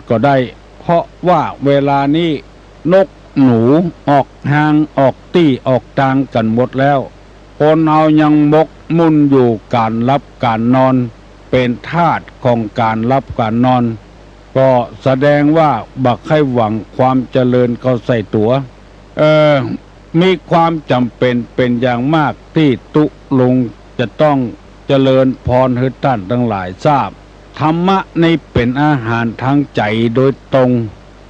ก็ได้เพราะว่าเวลานี้นกหนูออกหางออกตี้ออกตางกันหมดแล้วคนเอายังมกมุ่นอยู่การรับการนอนเป็นทาสของการรับการนอนก็แสดงว่าบักให้หวังความเจริญเขาใส่ตัวมีความจำเป็นอย่างมากที่ตุลุงจะต้องเจริญพรให้ท่านทั้งหลายทราบธรรมะนี่เป็นอาหารทางใจโดยตรง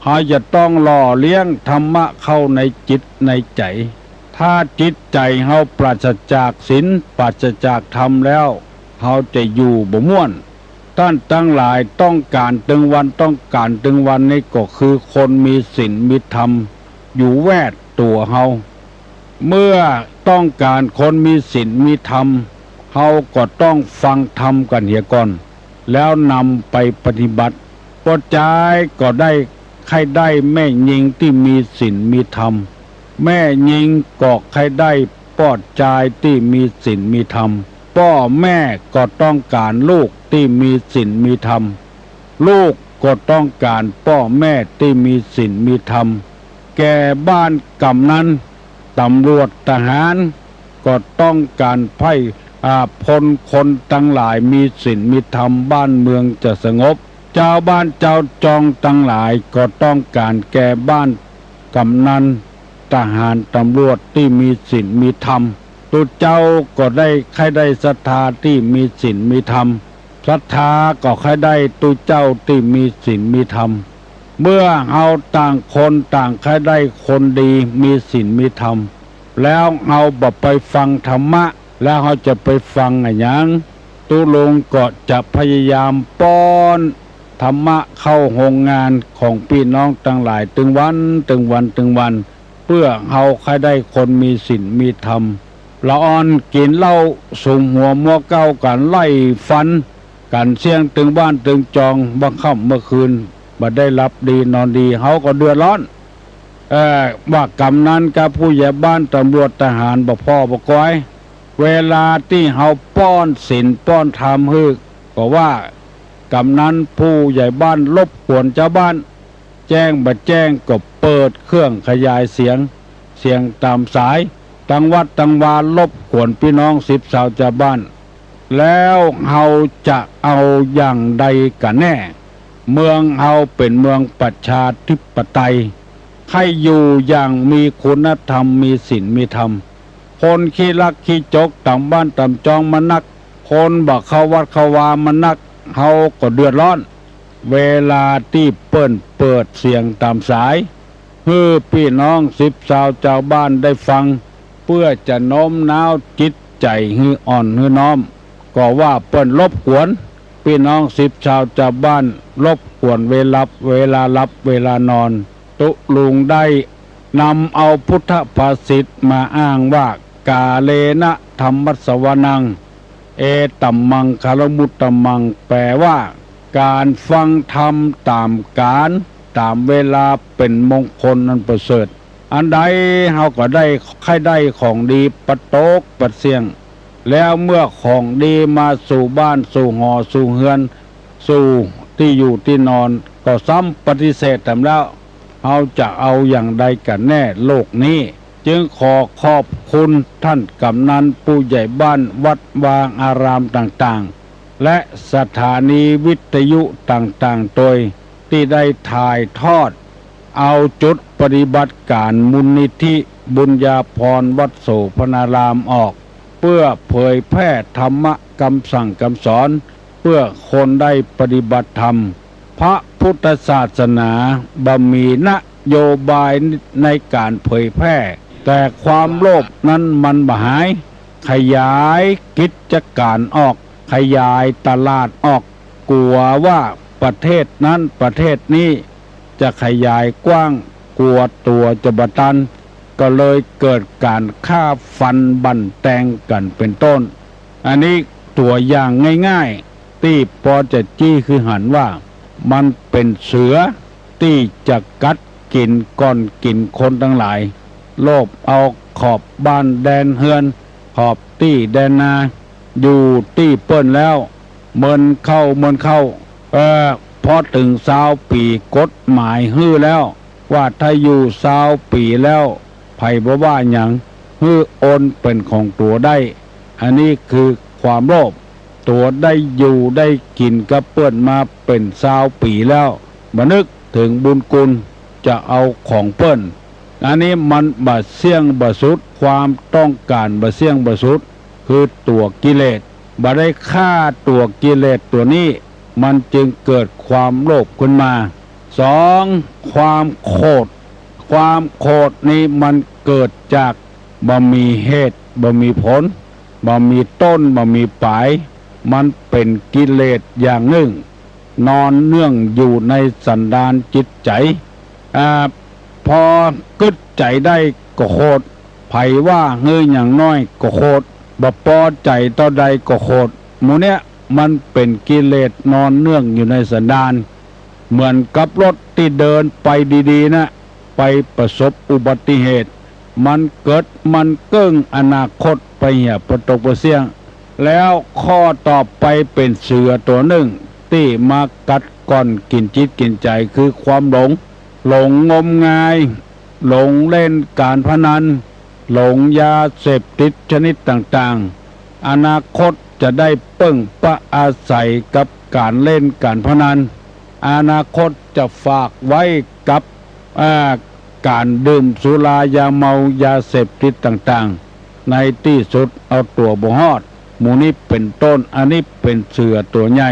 เขาจะต้องหล่อเลี้ยงธรรมะเข้าในจิตในใจถ้าจิตใจเขาปราศจากศีลปราศจากธรรมแล้วเขาจะอยู่บ่ม่วนท่านทั้งหลายต้องการตึงวันนี่ก็คือคนมีศีลมีธรรมอยู่แวดตัวเขาเมื่อต้องการคนมีศีลมีธรรมเขาก็ต้องฟังธรรมกันเหียก่อนแล้วนำไปปฏิบัติก็ใจก็ได้ใครได้แม่หญิงที่มีศีลมีธรรมแม่หญิงก็ใครได้ปอดใจที่มีศีลมีธรรมพ่อแม่ก็ต้องการลูกที่มีศีลมีธรรมลูกก็ต้องการพ่อแม่ที่มีศีลมีธรรมแก่บ้านกำนันตำรวจทหารก็ต้องการไพ่พลคนทั้งหลายมีศีลมีธรรมบ้านเมืองจะสงบเจ้าบ้านเจ้าจองทั้งหลายก็ต้องการแก่บ้านกำนันทหารตำรวจที่มีศีลมีธรรมตุเจ้าก็ได้ใครได้ศรัทธาที่มีศีลมีธรรมศรัทธาก็ใครได้ตุเจ้าที่มีศีลมีธรรมเมื่อเอาต่างคนต่างใครได้คนดีมีศีลมีธรรมแล้วเอาบ่ไปฟังธรรมะแล้วเขาจะไปฟังอะไรอย่างตุลงก็จะพยายามป้อนธรรมะเข้าโรงงานของพี่น้องทั้งหลายตึงวันเพื่อเอาใครได้คนมีศีลมีธรรมละอ่อนกินเหล้าสุมหัวมัวเก้ากันไล่ฟันกันเสี่ยงตึงบ้านตึงจองบังคับเมื่อคืนบ่ได้รับดีนอนดีเขาก็เดือดร้อนว่ากำนันกับผู้ใหญ่บ้านตำรวจทหารบ่พ่อบ่ก้อยเวลาที่เขาป้อนศีลป้อนธรรมฮึก็ว่ากำนันผู้ใหญ่บ้านรบกวนชาวบ้านแจ้งบ่แจ้งก็เปิดเครื่องขยายเสียงตามสายตั้งวัดตั้งวารรบกวนพี่น้อง10 ชาวชาวบ้านแล้วเฮาจะเอาอย่างใดกันแน่เมืองเฮาเป็นเมืองประชาธิปไตยให้อยู่อย่างมีคุณธรรมมีศีลมีธรรมคนขี้ลักขี้จกต่ำบ้านต่ำจองมานักคนบักเข้าวัดเข้าวามานักเฮาก็เดือดร้อนเวลาที่เปิดเสียงตามสายเพื่อพี่น้อง10 ชาวชาวบ้านได้ฟังเพื่อจะโน้มน้าวจิตใจให้อ่อนให้น้อมก็ว่าเปิ้นรบกวนพี่น้อง10 ชาวชาวบ้านรบกวนเวลารับเวลานอนตุลุงได้นำเอาพุทธภาษิตมาอ้างว่ากาเลนะธรรมัสสวนังเอตัมมังคารมุตตมังแปลว่าการฟังธรรมตามกาลตามเวลาเป็นมงคลอันประเสริฐอันใดเฮาก็ได้ใครได้ของดีประโตกประเสียงแล้วเมื่อของดีมาสู่บ้านสู่หอสู่เฮือนสู่ที่อยู่ที่นอนก็ซ้ำปฏิเสธทำแล้วเราจะเอาอย่างใดกันแน่โลกนี้จึงขอบคุณท่านกำนันผู้ใหญ่บ้านวัดวางอารามต่างๆและสถานีวิทยุต่างๆโดยที่ได้ถ่ายทอดเอาจุดปฏิบัติการมูลนิธิบุญญาภรณ์วัดโสภณารามออกเพื่อเผยแพร่ธรรมะคำสั่งคำสอนเพื่อคนได้ปฏิบัติธรรมพระพุทธศาสนาบ่มีนโยบายในการเผยแพร่แต่ความโลภนั้นมันบ่หายขยายกิจการออกขยายตลาดออกกลัวว่าประเทศนั้นประเทศนี้จะขยายกว้างกลัวตัวจะบตันก็เลยเกิดการฆ่าฟันบั่นแตงกันเป็นต้นอันนี้ตัวอย่างง่ายๆที่พอจะจี้คือหันว่ามันเป็นเสือที่จะกัดกินก้อนกินคนทั้งหลายโลภเอาขอบบ้านแดนเฮือนขอบตี้แดนนาอยู่ตี้เปิ้นแล้วเมินเข้าพ พอถึง20 ปีกฎหมายฮื้อแล้วว่าถ้าอยู่20 ปีแล้วไผบ่ว่าหยังฮื้อโอนเป็นของตัวได้อันนี้คือความโลภตัวได้อยู่ได้กินกับเปิ้นมาเป็น20 ปีแล้วบ่นึกถึงบุญคุณจะเอาของเปิ้นอันนี้มันบ่เสี่ยงบ่สุดความต้องการบ่เสี่ยงบ่สุดคือตัวกิเลสบ่ได้ฆ่าตัวกิเลสตัวนี้มันจึงเกิดความโลภขึ้นมา2ความโกรธความโกรธนี้มันเกิดจากบ่มีเหตุบ่มีผลบ่มีต้นบ่มีปลายมันเป็นกิเลสอย่างหนึ่งนอนเนื่องอยู่ในสันดานจิตใจพอกึดใจได้ก็โกรธไผว่าเฮ้ยอย่างน้อยก็โกรธบ่พอใจต่อใดก็โกรธหมู่เนี้ยมันเป็นกิเลสนอนเนื่องอยู่ในสันดานเหมือนกับรถที่เดินไปดีๆนะไปประสบอุบัติเหตุมันเกิดมันเกิ้งอนาคตไปเหี่ยประตกประเสี่ยงแล้วข้อต่อไปเป็นเสือตัวหนึ่งที่มากัดก่อนกินจิตกินใจคือความหลงงมงายหลงเล่นการพนันหลงยาเสพติดชนิดต่างๆอนาคตจะได้เปิ้งประอาศัยกับการเล่นการพนันอนาคตจะฝากไว้กับการดื่มสุรายาเมายาเสพติดต่างๆในที่สุดเอาตัวบ่ฮอดหมู่นี้เป็นต้นอันนี้เป็นเสือตัวใหญ่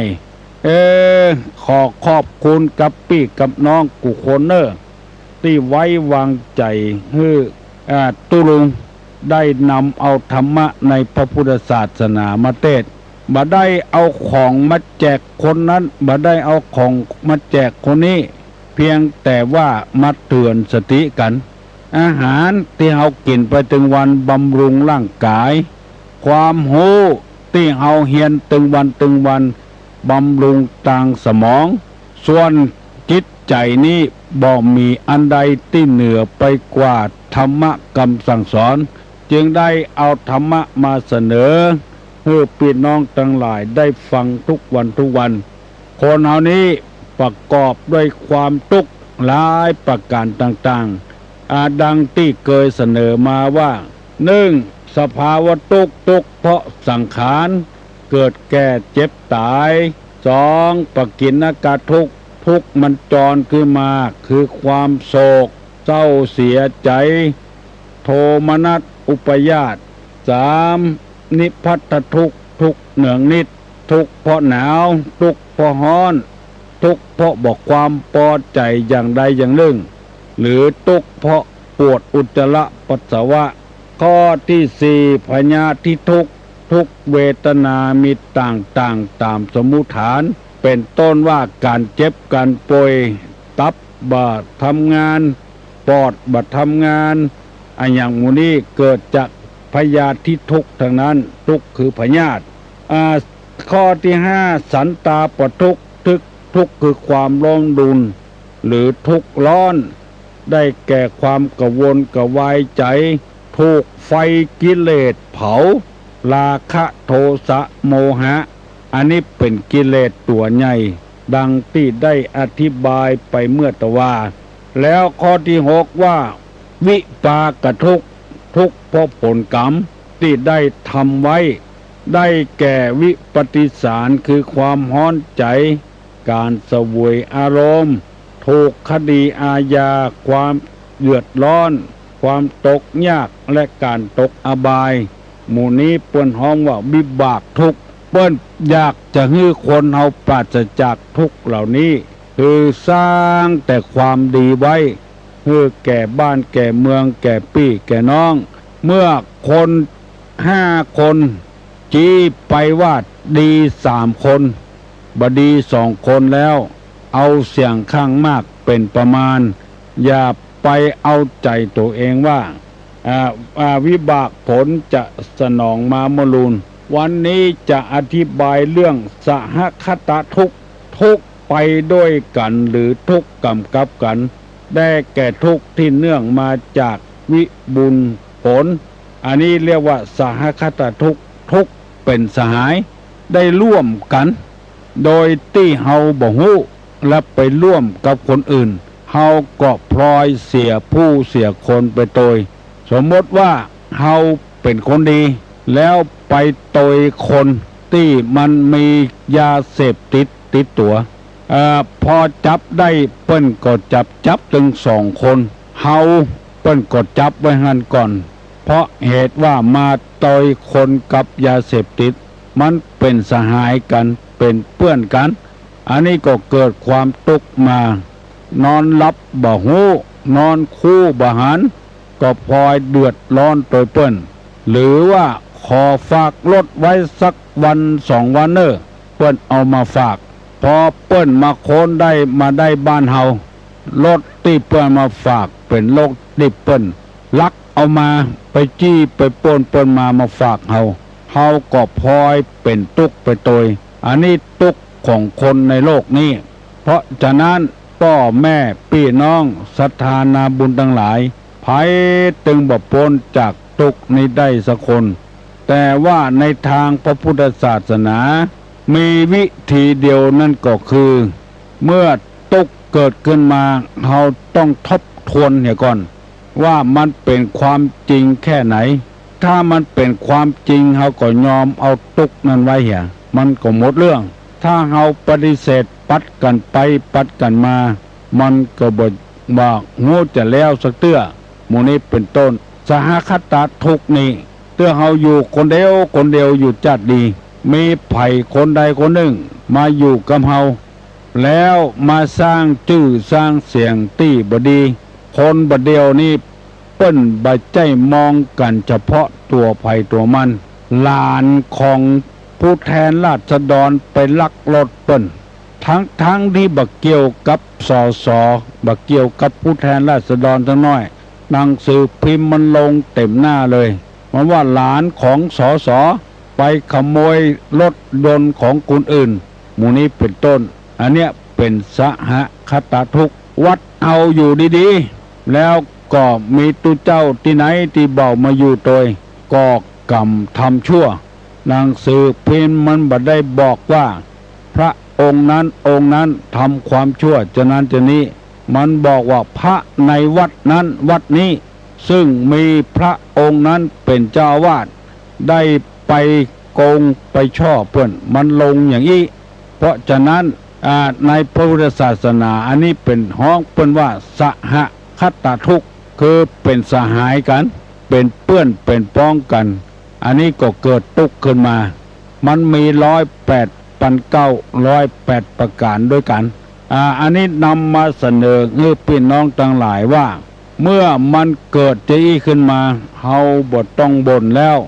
ขอขอบคุณกับพี่กับน้องกุคนเนอร์ที่ไว้วางใจให้ตุลุงได้นำเอาธรรมะในพระพุทธศาสนามาเทศน์บ่ได้เอาของมาแจกคนนั้นบ่ได้เอาของมาแจกคนนี้เพียงแต่ว่ามาเตือนสติกันอาหารที่เฮากินไปถึงวันบำรุงร่างกายความรู้ที่เฮาเรียนถึงวันบำรุงทางสมองส่วนจิตใจนี้บ่มีอันใดที่เหนือไปกว่าธรรมะคำสั่งสอนจึงได้เอาธรรมะมาเสนอให้พี่น้องทั้งหลายได้ฟังทุกวันคนเฮานี้ประกอบด้วยความทุกข์หลายประการต่างๆดังที่เคยเสนอมาว่า1สภาวะทุกข์เพราะสังขารเกิดแก่เจ็บตาย2ปกิณกทุกข์มันจรขึ้นมาคือความโศกเศร้าเสียใจโทมนัสอุปยาต3นิพพัทธทุกข์เหนืองนิดทุกข์เพราะหนาวทุกข์เพราะร้อนทุกข์เพราะบอกความพอใจอย่างใดอย่างหนึ่งหรือทุกข์เพราะปวดอุจจาระปัสสาวะข้อที่4พญาธิทุกข์เวทนามีต่างๆตามสมมุติฐานเป็นต้นว่าการเจ็บการป่วยตับบ่ทำงานปอดบ่ทำงานอย่างหมู่นี้เกิดจากพยาธิทุกข์ทั้งนั้นทุกข์คือพยาธิข้อที่5สันตาปทุกข์ทุกข์คือความร้อนรุนหรือทุกข์ร้อนได้แก่ความกระวนกระวายใจถูกไฟกิเลสเผาราคะโทสะโมหะอันนี้เป็นกิเลสตัวใหญ่ดังที่ได้อธิบายไปเมื่อตะว่าแล้วข้อที่6ว่าวิปากทุกข์เพราะผลกรรมที่ได้ทำไว้ได้แก่วิปฏิสารคือความฮ้อนใจการเสวยอารมณ์ถูกคดีอาญาความเดือดร้อนความตกยากและการตกอบายหมู่นี้เปิ้นฮ้องว่าวิบากทุกข์เปิ้นอยากจะให้คนเฮาปราศจากทุกข์เหล่านี้คือสร้างแต่ความดีไว้ให้แก่บ้านแก่เมืองแก่พี่แก่น้องเมื่อคน5 คนจี้ไปว่าดี3 คนบดี2 คนแล้วเอาเสียงข้างมากเป็นประมาณอย่าไปเอาใจตัวเองว่าวิบากผลจะสนองมามลูนวันนี้จะอธิบายเรื่องสหคตทุกข์ไปด้วยกันหรือทุกข์กำกับกันได้แก่ทุกข์ที่เนื่องมาจากวิบุญผลอันนี้เรียกว่าสหคตทุกข์เป็นสหายได้ร่วมกันโดยที่เฮาบ่ฮู้ และไปร่วมกับคนอื่นเฮาก็พลอยเสียผู้เสียคนไปโดยสมมติว่าเฮาเป็นคนดีแล้วไปโดยคนที่มันมียาเสพติดตัวพอจับได้เปิ้นก็จับถึง2 คนเฮาเปิ้นก็จับไว้หันก่อนเพราะเหตุว่ามาต่อยคนกับยาเสพติดมันเป็นสหายกันเป็นเพื่อนกันอันนี้ก็เกิดความทุกข์มานอนหลับบ่ฮู้นอนคู่บ่หันก็พลอยเดือดร้อนโดยเปิ้นหรือว่าขอฝากรถไว้สักวัน2 วันเปิ้นเอามาฝากพอเปิ้นมาโคนได้บ้านเฮารถที่เปิ้นมาฝากเป็นรถที่เปิ้นลักเอามาไปจี้ไปปล้นเปิ้นมาฝากเฮาก็พลอยเป็นทุกข์ไปโดยอันนี้ทุกข์ของคนในโลกนี้เพราะฉะนั้นพ่อแม่พี่น้องศรัทธานาบุญทั้งหลายไผตึงบ่พ้นจากทุกข์นี้ได้สักคนแต่ว่าในทางพระพุทธศาสนามีวิธีเดียวนั่นก็คือเมื่อทุกข์เกิดขึ้นมาเราต้องทบทวนเสียก่อนว่ามันเป็นความจริงแค่ไหนถ้ามันเป็นความจริงเราก็ยอมเอาทุกข์นั้นไว้เหี่ยมันก็หมดเรื่องถ้าเราปฏิเสธปัดกันไปปัดกันมามันก็บ่ว่างูจะแล้วสักเตื้อหมู่นี้เป็นต้นสหคตาทุกข์นี้เตื้อเราอยู่คนเดียวอยู่จัดดีมีไผ่คนใดคนหนึ่งมาอยู่กับเราแล้วมาสร้างชื่อสร้างเสียงตี้บดีคนบดเดียวนี้เปิ้นบ่ใจมองกันเฉพาะตัวไผ่ตัวมันหลานของผู้แทนราษฎรไปลักรถเปิ้นทั้งที่บ่เกี่ยวกับสสบ่เกี่ยวกับผู้แทนราษฎรทั้งน้อยหนังสือพิมพ์มันลงเต็มหน้าเลยมันว่าหลานของสสไปขโมยรถยนต์ของคนอื่นหมู่นี้เป็นต้นอันเนี้ยเป็นสหคตาทุกข์วัดเอาอยู่ดีๆแล้วก็มีตุเจ้าที่ไหนที่เบามาอยู่โดยก่อกรรมทำชั่วหนังสือพิมพ์มันบ่ได้บอกว่าพระองค์นั้นทำความชั่วฉะนั้นจะนี้มันบอกว่าพระในวัดนั้นวัดนี้ซึ่งมีพระองค์นั้นเป็นเจ้าอาวาสได้ไปโกงไปช่อเปิ้นมันลงอย่างนี้เพราะฉะนั้นในพระพุทธศาสนาอันนี้เป็นห้องเปิ้นว่าสหคตทุกข์คือเป็นสหายกันเป็นเพื่อนเป็นพ้องกันอันนี้ก็เกิดทุกข์ขึ้นมามันมี108,908ประการด้วยกันอันนี้นำมาเสนอให้พี่น้องทั้งหลายว่าเมื่อมันเกิดจะอี้ขึ้นมาเฮาบ่ต้องบ่นแล้ว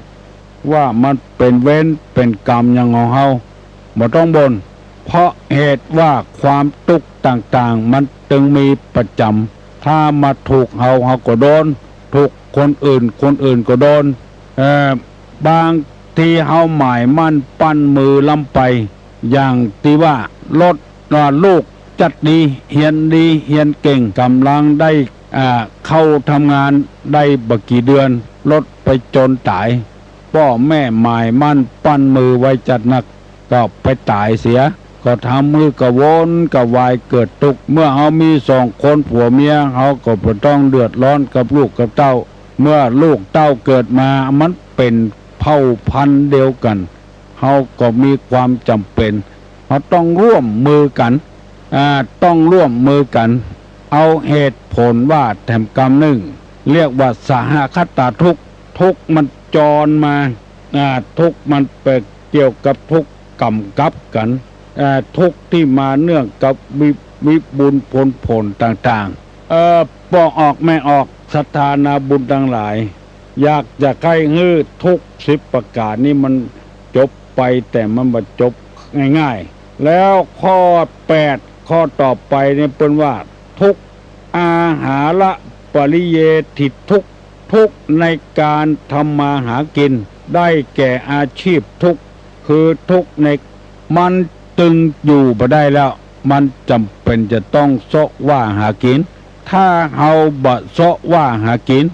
ว่ามันเป็นเว้นเป็นกรรมอย่างของเฮาบ่ต้องบ่นเพราะเหตุว่าความทุกข์ต่างๆมันจึงมีประจำถ้ามาถูกเฮาก็โดนถูกคนอื่นก็โดนบางทีเฮาหมายมั่นปั้นมือลำไปอย่างที่ว่าลูกจัดดีเฮียนเก่งกำลังได้เข้าทำงานได้บักกี่เดือนรถไปจนตายพ่อแม่หมายมั่นปั้นมือไว้จัดหนักก็ไปตายเสียก็ทำมือกระวนกระวายเกิดทุกข์เมื่อเขามี2 คนผัวเมียเขาก็บ่ต้องเดือดร้อนกับลูกกับเต้าเมื่อลูกเต้าเกิดมามันเป็นเผ่าพันธุ์เดียวกันเขาก็มีความจำเป็นเขาต้องร่วมมือกันเอาเหตุผลว่าแถมกรรมหนึ่งเรียกว่าสหคตาทุกข์มันจรมาทุกข์มันเปิดเกี่ยวกับทุกข์กำกับกันทุกข์ที่มาเนื่องกับวิบุญผลต่างบอกออกไม่ออกศรัทธานาบุญทั้งหลายอยากจะใกล้ฮื้อทุก10ประการนี้มันจบไปแต่มันบ่จบง่ายๆแล้วข้อ8ข้อต่อไปเนี่ยเป็นว่าทุกอาหาระปริเยทิทุกในการทำมาหากินได้แก่อาชีพทุกคือทุกในมันตึงอยู่บ่ได้แล้วมันจำเป็นจะต้องเสาะว่าหากินถ้าเฮาบ่เสาะว่าหากิน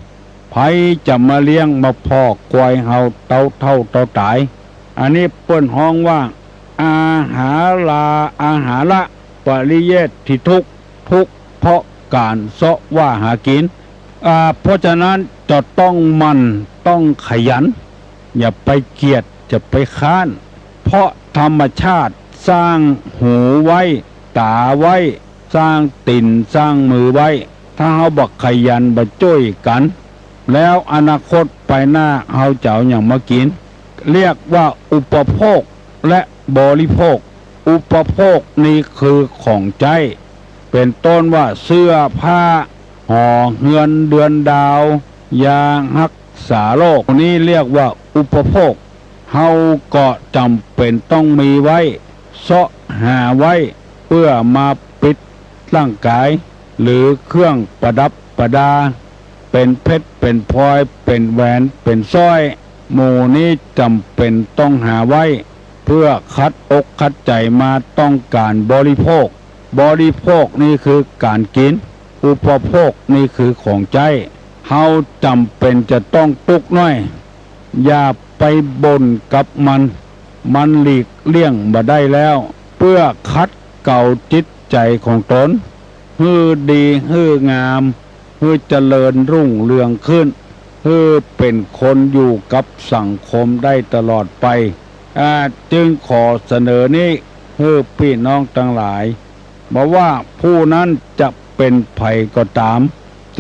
ไผจะมาเลี้ยงมาพอกควายเฮาเต่าตายอันนี้เปิ้นฮ้องว่าอาหาระ ปริเยศที่ทุกเพราะการเสาะว่าหากินเพราะฉะนั้นจะต้องมันต้องขยันอย่าไปเกียจจะไปค้านเพราะธรรมชาติสร้างหูไว้ตาไว้สร้างติ่นสร้างมือไว้ถ้าเฮาบักขยันบักจ้อยกันแล้วอนาคตไปหน้าเฮาจะเอาอย่างมากินเรียกว่าอุปโภคและบริโภคอุปโภคนี่คือของใจเป็นต้นว่าเสื้อผ้าห่อเฮือนเดือนดาวยารักษาโรคนี้เรียกว่าอุปโภคเฮาก็จำเป็นต้องมีไว้เสาะหาไว้เพื่อมาปิดร่างกายหรือเครื่องประดับประดาเป็นเพชรเป็นพลอยเป็นแหวนเป็นสร้อยหมู่นี้จำเป็นต้องหาไว้เพื่อคัดอกคัดใจมาต้องการบริโภคนี่คือการกินอุปโภคนี่คือของใจเฮาจำเป็นจะต้องตุกน้อยอย่าไปบ่นกับมันหลีกเลี่ยงบ่ได้แล้วเพื่อคัดเก่าจิตใจของตนฮือดีฮืองามฮือเจริญรุ่งเรืองขึ้นฮือเป็นคนอยู่กับสังคมได้ตลอดไปจึงขอเสนอนี้ฮือพี่น้องทั้งหลายบอกว่าผู้นั้นจะเป็นไผก็ตาม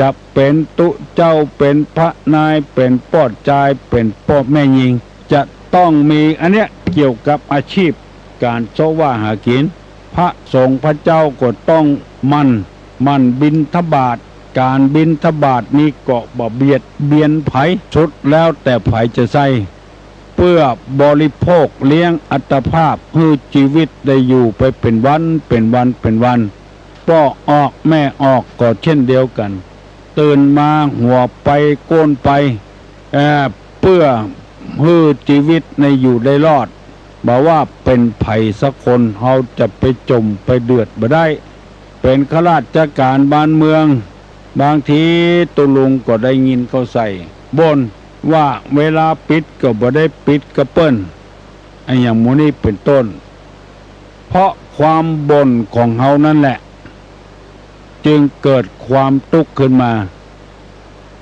จะเป็นตุเจ้าเป็นพระนายเป็นป้อจายเป็นป้อแม่หญิงจะต้องมีอันเนี้ยเกี่ยวกับอาชีพการเสาะว่าหากินพระสงฆ์พระเจ้าก็ต้องมันบิณฑบาตการบิณฑบาตนี้ก็บ่เบียดเบียนไผชุดแล้วแต่ไผจะใส่เพื่อบริโภคเลี้ยงอัตภาพให้ชีวิตได้อยู่ไปเป็นวันพ่อออกแม่ออกก็เช่นเดียวกันตื่นมาหัวไปโกนไปเพื่อให้ชีวิตในอยู่ได้รอดบอกว่าเป็นไผสักคนเฮาจะไปจมไปเดือดบ่ได้เป็นข้าราชการบ้านเมืองบางทีตุลุงก็ได้ยินเขาใส่บ่นว่าเวลาปิดก็บ่ได้ปิดกระเปิ้นอย่างหมู่นี้เป็นต้นเพราะความบ่นของเฮานั่นแหละจึงเกิดความทุกข์ขึ้นมา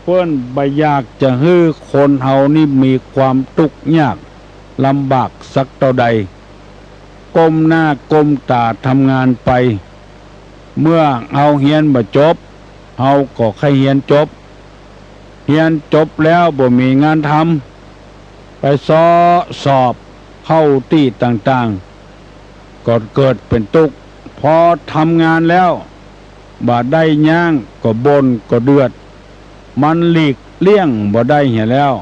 เพิ่นบ่อยากจะให้คนเฮานี่มีความทุกข์ยากลำบากสักเท่าใดก้มหน้าก้มตาทำงานไปเมื่อเฮาเรียนบ่จบเฮาก็แค่เรียนจบแล้วบ่มีงานทำไปสอบเข้าที่ต่างๆก็เกิดเป็นทุกข์พอทำงานแล้วบ่ได้ย่างก็บ่นก็เดือดมันหลีกเลี่ยงบ่ได้เหี่ยแล้ว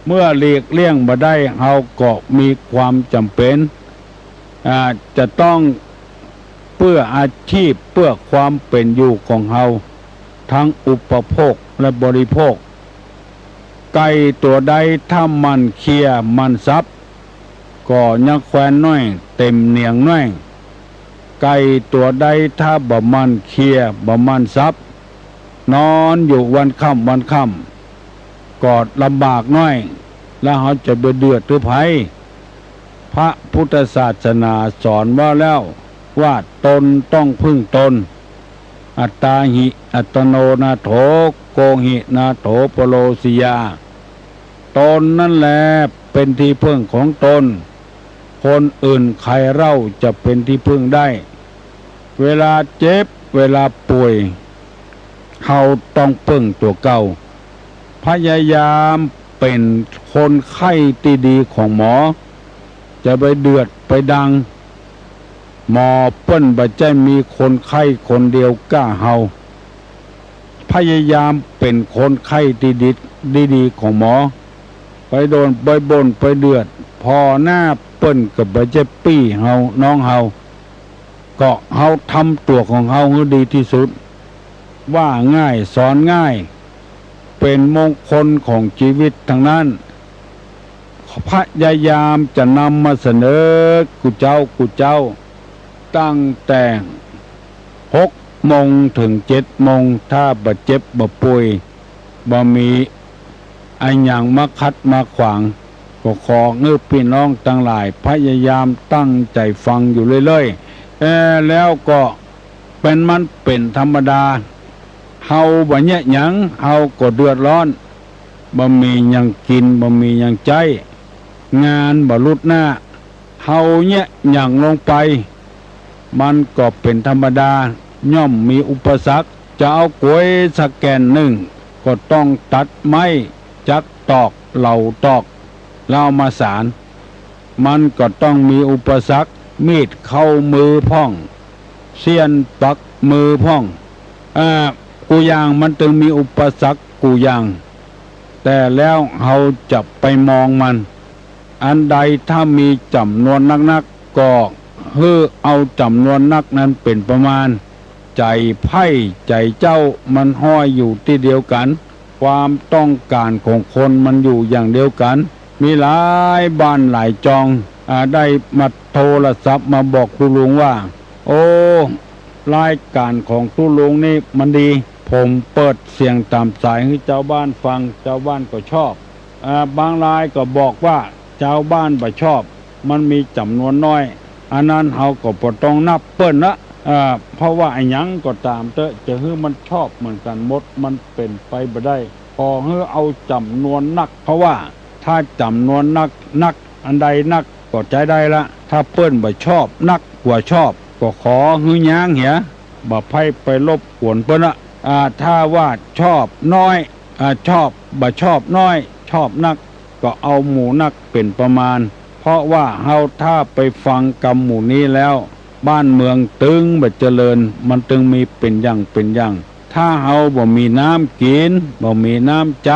เมื่อหลีกเลี่ยงบ่ได้เฮาก็มีความจำเป็นจะต้องเพื่ออาชีพเพื่อความเป็นอยู่ของเฮาทั้งอุปโภคและบริโภคไก่ตัวใดถ้ามันเคียมันซับก็ยักแควนน้อยเต็มเหนียงน้อยไก่ตัวใดถ้าบ่มันเคียบ่มันซับนอนอยู่วันค่ำกอดลำบากน้อยแล้วเขาจะเดือดหรือไผพระพุทธศาสนาสอนว่าแล้วว่าตนต้องพึ่งตนอัตตาหิอัตโนนาโถโกหินาโถปโลสิยาตนนั่นแหละเป็นที่พึ่งของตนคนอื่นใครเล่าจะเป็นที่พึ่งได้เวลาเจ็บเวลาป่วยเขาต้องพึ่งตัวเก่าพยายามเป็นคนไข้ที่ดีของหมอจะไปเดือดไปดังหมอเปิ้นบ่ใจมีคนไข้คนเดียวกล้าเฮาพยายามเป็นคนไข้ที่ดีของหมอไปโดนไปบ่นไปเดือดพอหน้าเปิ้นกับบ่ใจปี้เฮาน้องเฮาก็เฮาทำตัวของเฮาให้ดีที่สุดว่าง่ายสอนง่ายเป็นมงคลของชีวิตทั้งนั้นพยายามจะนำมาเสนอกูเจ้าตั้งแต่6 โมงถึง7 โมงถ้าบ่เจ็บบ่ป่วยบ่มีอันหยังมาคัดมาขวางก็ขอพี่น้องทั้งหลายพยายามตั้งใจฟังอยู่เรื่อยๆ แล้วก็เป็นธรรมดาเฮาบ่เนี่ยหยังเฮาก็เดือดร้อนบ่มีหยังกินบ่มีหยังใจงานบ่ลุดหน้าเฮาเนี่ยหยังลงไปมันก็เป็นธรรมดาย่อมมีอุปสรรคจะเอากล้วยสักแก่นหนึ่งก็ต้องตัดไม้จักตอกเหล่าตอกแล้วมาสารมันก็ต้องมีอุปสรรคมีดเข้ามือพ่องเสี้ยนปักมือพ่องกูยางมันจึงมีอุปสรรคกูยางแต่แล้วเราจะไปมองมันอันใดถ้ามีจำนวนนักๆก็เอาจำนวนนักนั้นเป็นประมาณใจไพ่ใจเจ้ามันห้อยอยู่ที่เดียวกันความต้องการของคนมันอยู่อย่างเดียวกันมีหลายบ้านหลายจองได้มาโทรศัพท์มาบอกตุลุงว่าโอ้รายการของตุลุงนี่มันดีผมเปิดเสียงตามสายให้เจ้าบ้านฟังเจ้าบ้านก็ชอบบางรายก็บอกว่าเจ้าบ้านบ่ชอบมันมีจำนวนน้อยอันนั้นเขาก็บ่ต้องนับเปิ้นละเพราะว่าไอ้หยังก็ตามจะให้มันชอบเหมือนกันหมดมันเป็นไปบ่ได้พอให้เอาจำนวนนักเพราะว่าถ้าจำนวนนักอันใดนักก็ใจได้ละถ้าเปิ้นบ่ชอบนักกว่าชอบก็ขอให้ย่างเหียบ่ไปรบกวนเปิ้นละถ้าว่าชอบน้อยชอบบ่ชอบน้อยชอบนักก็เอาหมู่นักเป็นประมาณเพราะว่าเฮาถ้าไปฟังกรรมหมู่นี้แล้วบ้านเมืองตึงบ่เจริญมันตึงมีเป็นอย่างถ้าเฮาบ่มีน้ำกินบ่มีน้ำใจ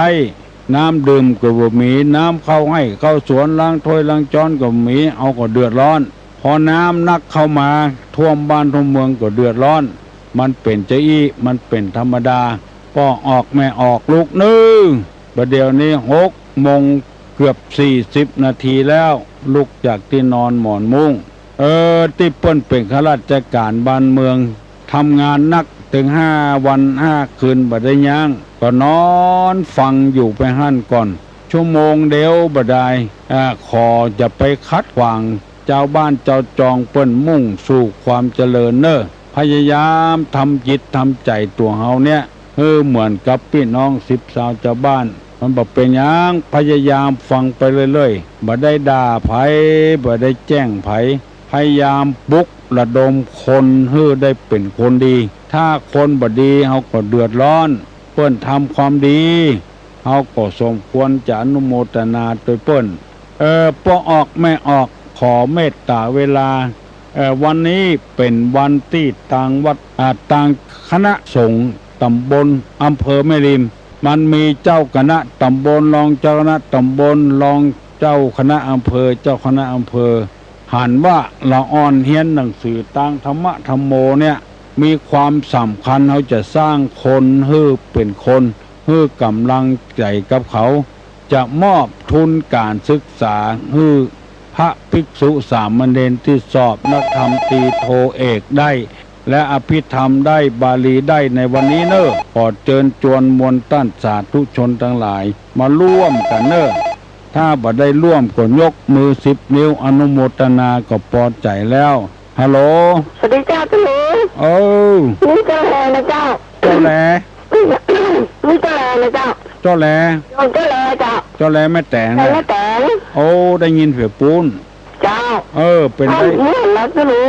น้ำดื่มก็บ่มีน้ำเข้าให้เข้าสวนล้างถ้วยล้างจานก็มีเอาก็เดือดร้อนพอน้ำนักเข้ามาท่วมบ้านท่วมเมืองก็เดือดร้อนมันเป็นมันเป็นธรรมดาพ่อออกแม่ออกลูกนึงประเดี๋ยวนี้6 โมงเกือบ40 นาทีแล้วลุกจากที่นอนหมอนมุ้งที่เปิ้นเป็นข้าราชการบ้านเมืองทำงานนักถึง5 วัน 5 คืนบ่ได้ย่างก็นอนฟังอยู่ไปหั่นก่อนชั่วโมงเดียวบ่ได้ขอจะไปคัดขวางเจ้าบ้านเจ้าจองเปิ้นมุ่งสู่ความเจริญพยายามทำจิตทำใจตัวเฮาเนี่ยเหมือนกับพี่น้อง10 สาวเจ้าบ้านมันบ่เป็นหยังพยายามฟังไปเรื่อยๆบ่ได้ด่าไผบ่ได้แจ้งไผพยายามปลุกระดมคนให้ได้เป็นคนดีถ้าคนบ่ดีเฮาก็เดือดร้อนเปิ้นทำความดีเฮาก็สมควรจะอนุโมทนาโดยเปิ้นพอออกไม่ออกขอเมตตาเวลาวันนี้เป็นวันที่ต่างวัดต่างคณะสงฆ์ตำบลอำเภอแม่ริมมันมีเจ้าคณะตำบลรองเจ้าคณะตำบลรองเจ้าคณะอำเภอเจ้าคณะอำเภอหันว่าละอ่อนเฮียนหนังสือต่างธรรมะธรรมโมเนี่ยมีความสำคัญเขาจะสร้างคนให้เป็นคนให้กำลังใจกับเขาจะมอบทุนการศึกษาให้พระภิกษุสามเณรที่สอบนักธรรมตรีโทเอกได้และอภิธรรมได้บาลีได้ในวันนี้ขอเชิญชวนมวลต้านสาธุชนทั้งหลายมาร่วมกันถ้าบ่ได้ร่วมก็ยกมือ10 นิ้วอนุโมทนาก็พอใจแล้วฮัลโหลสวัสดีเจ้าตุลูนี่เจ้าแลนะเจ้านี่เจ้าแลนะเจ้าเจ้าแลเจ้าแลเจ้าเจ้าแลแม่แต่งแม่แต่งโอ้ได้ยินเผียปูนเจ้าเป็นได้นี่แล้วตุลู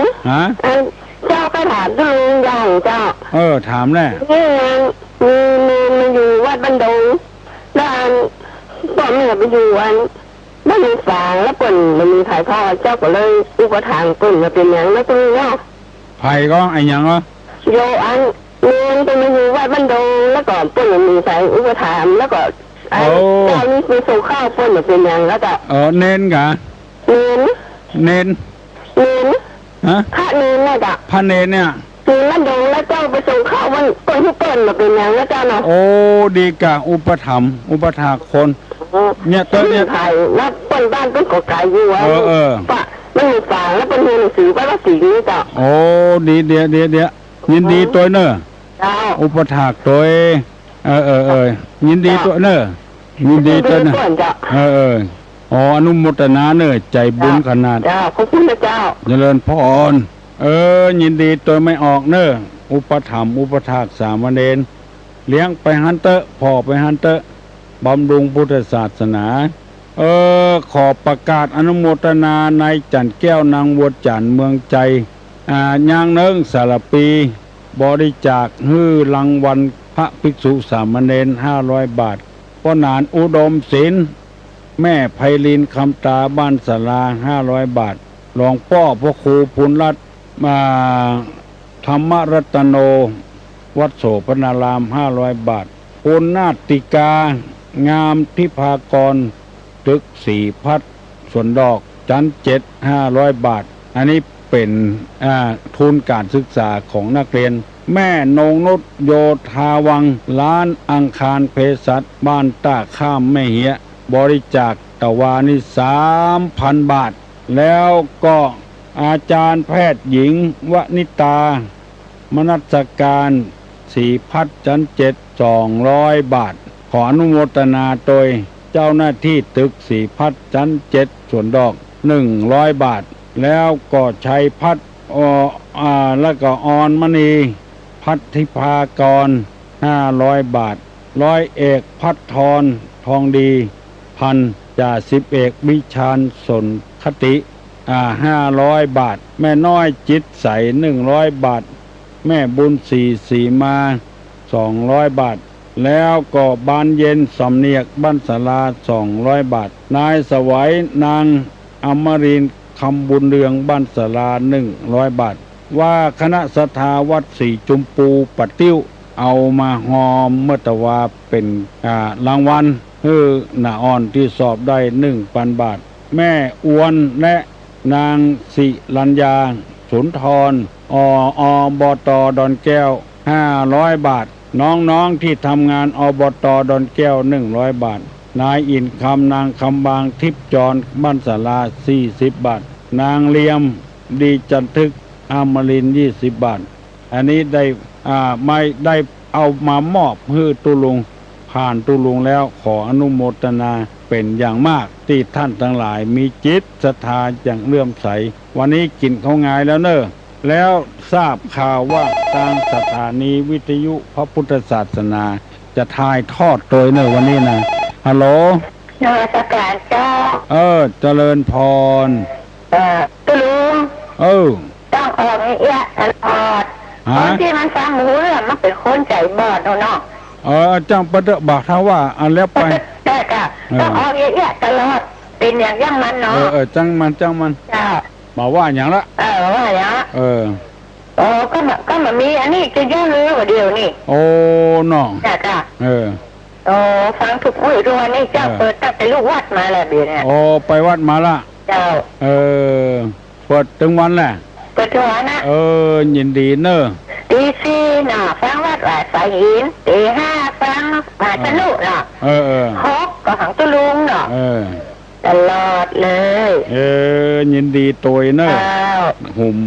เจ้าไปถามตุลูอย่างเจ้าถามแน่นี่มันอยู่วัดบันดงแล้วพ่อแม่ไปอยู่บ้านฝางแล้วปุ่นมันมีถ่ายทอดเจ้าก็เลยอุปทานปุ่นมาเป็นอย่างนั้นตุลูเนาะไผ่ก็ไอ้ยังโยมันเป็นมาอยู่วัดบันดงแล้วก็ปุ่นมีสายอุปทานแล้วก็เจ้านี่มีส่งข้าวปุ่นมาเป็นอย่างแล้วก็เน้นกะเน้นพระเนนเนี่ยจ้ะพระเนนเนี่ยคือนั่นดงแล้วเจ้าไปส่งข้าววันคนที่เปิ้นมาเป็นอย่างแล้วเจ้าเนาะโอ้ดีกะอุปถัมภ์อุปถากคนเนี่ยตัวเนี่ยไทยแล้วเปิ้นบ้านเป็นกไก่อยู่ปะมันมีฝางแล้วเป็นหนังสือว่าสีนี้จ้ะโอ้ดีเดี๋ยวยินดีตัวอุปถากตัวยินดีตัวยินดีตัวอ๋ออนุโมทนาใจบุญขนาดขอบคุณนะเจ้าเจริญพร ยินดีตัวไม่ออกเนออุปถัมภ์อุปถากสามเณรเลี้ยงไปหันเตอะพ่อไปหันเตอะบำรุงพุทธศาสนาขอประกาศอนุโมทนาในจันแก้วนางวัวจันเมืองใจย่างเนิ้งสารปีบริจาคฮื้อรางวัลพระภิกษุสามเณร500 บาทพ่อนานอุดมศิลป์แม่ไพลินคำตาบ้านสารา500 บาทหลวงพ่อพระครูพุนรัตน์มาธรรมรัตโนวัดโสพนาราม500 บาทคุณนาติกางามทิพากรตึกสีพัดส่วนดอกจัน7 500 บาทอันนี้เป็นทุนการศึกษาของนักเรียนแม่นงนุชโยธาวังร้านอังคารเภสัชบ้านตาข้ามแม่เหียบริจาคตะวานี่3,000 บาทแล้วก็อาจารย์แพทย์หญิงวนิตามนัสการสีพัดจัน7 200 บาทขออนุโมทนาโดยเจ้าหน้าที่ตึกสีพัดจัน7ส่วนดอก100 บาทแล้วก็ชัยพัดแล้วก็ออนมณีพัทธิภากร500 บาทร้อยเอกพัดทรทองดีจ่า10 เอกวิชาญสนคติ500 บาทแม่น้อยจิตใส100 บาทแม่บุญสีมา200 บาทแล้วก็บานเย็นสำเนียกบ้านศาลา200 บาทนายสวัยนางอมรินทร์คำบุญเรืองบ้านศาลา100 บาทว่าคณะศรัทธาวัดสีจุมปูปัดติ้วเอามาหอมเมื่อตะวาเป็นรางวัลหน้าอ่อนที่สอบได้ 1,000 บาทแม่อวนและนางสิรัญญาสุนทรอบต.ดอนแก้ว500 บาทน้องๆที่ทำงานอบต.ดอนแก้ว100 บาทนายอินคำนางคำบางทิพย์จรบ้านศาลา40 บาทนางเลียมดีจันทึกอมรินทร์20 บาทอันนี้ได้ไม่ได้เอามามอบให้ตุลุงผ่านตุลุงแล้วขออนุโมทนาเป็นอย่างมากที่ท่านทั้งหลายมีจิตศรัทธาอย่างเลื่อมใสวันนี้กินข้าวงายแล้วเนอะแล้วทราบข่าวว่าทางสถานีวิทยุพระพุทธศาสนาจะถ่ายทอดโดยเนอะวันนี้นะฮัลโหลนมัสการเจ้าเจริญพรตุลุงต้องออกเยอะตลอดคนที่มันฟังหูเรื่องมันเป็นคนใจบอดเนาะจังประเดบอกท่าว่าอันแล้วไปได้ค่ะต้องออกเยอะตลอดเป็นอย่างย่างมันเนาะจังมันเจ้าบอกว่าอย่างละว่าอย่างก็มันมีอันนี้จะย่อเรือว่าเดียวนี่โอ้น้องได้ค่ะฟังทุกมื้อด้วยนี่เจ้าเปิดตั้งแต่ลูกวัดมาแล้วเดี๋ยวนี้ไปวัดมาละเจ้าเปิดถึงวันแหละเปิดถึงวันนะยินดีเนอะตี4น่ะฟังวัดหลายสายหินตี5ฟังหาสนุกน่ะ6ก็หังตุลุงเนาะตลอดเลยยินดีตัวเนอะหุ่ม